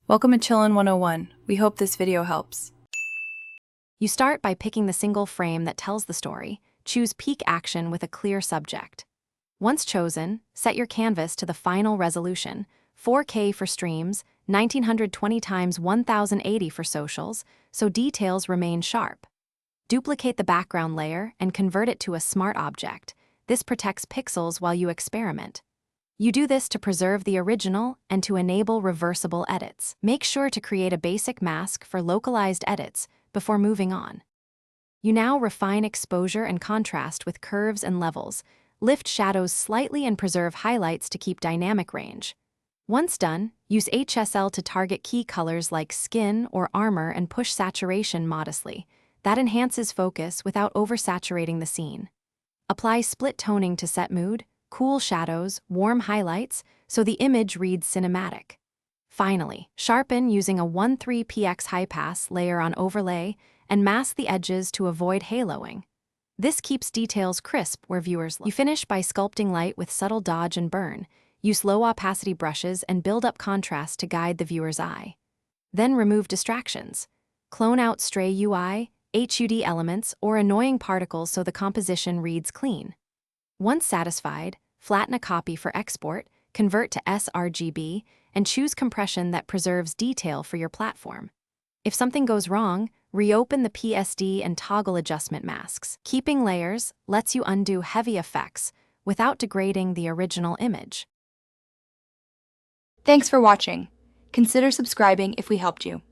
Welcome to Chillin' 101. We hope this video helps. You start by picking the single frame that tells the story. Choose peak action with a clear subject. Once chosen, set your canvas to the final resolution, 4K for streams, 1920 x 1080 for socials, so details remain sharp. Duplicate the background layer and convert it to a smart object. This protects pixels while you experiment. You do this to preserve the original and to enable reversible edits. Make sure to create a basic mask for localized edits before moving on. You now refine exposure and contrast with curves and levels, lift shadows slightly and preserve highlights to keep dynamic range. Once done, use HSL to target key colors like skin or armor and push saturation modestly. That enhances focus without oversaturating the scene. Apply split toning to set mood, cool shadows, warm highlights, so the image reads cinematic. Finally, sharpen using a 1.3px high pass layer on overlay and mask the edges to avoid haloing. This keeps details crisp where viewers look. You finish by sculpting light with subtle dodge and burn. Use low opacity brushes and build up contrast to guide the viewer's eye. Then remove distractions. Clone out stray UI, HUD elements, or annoying particles so the composition reads clean. Once satisfied, flatten a copy for export, convert to sRGB, and choose compression that preserves detail for your platform. If something goes wrong, reopen the PSD and toggle adjustment masks. Keeping layers lets you undo heavy effects without degrading the original image. Thanks for watching. Consider subscribing if we helped you.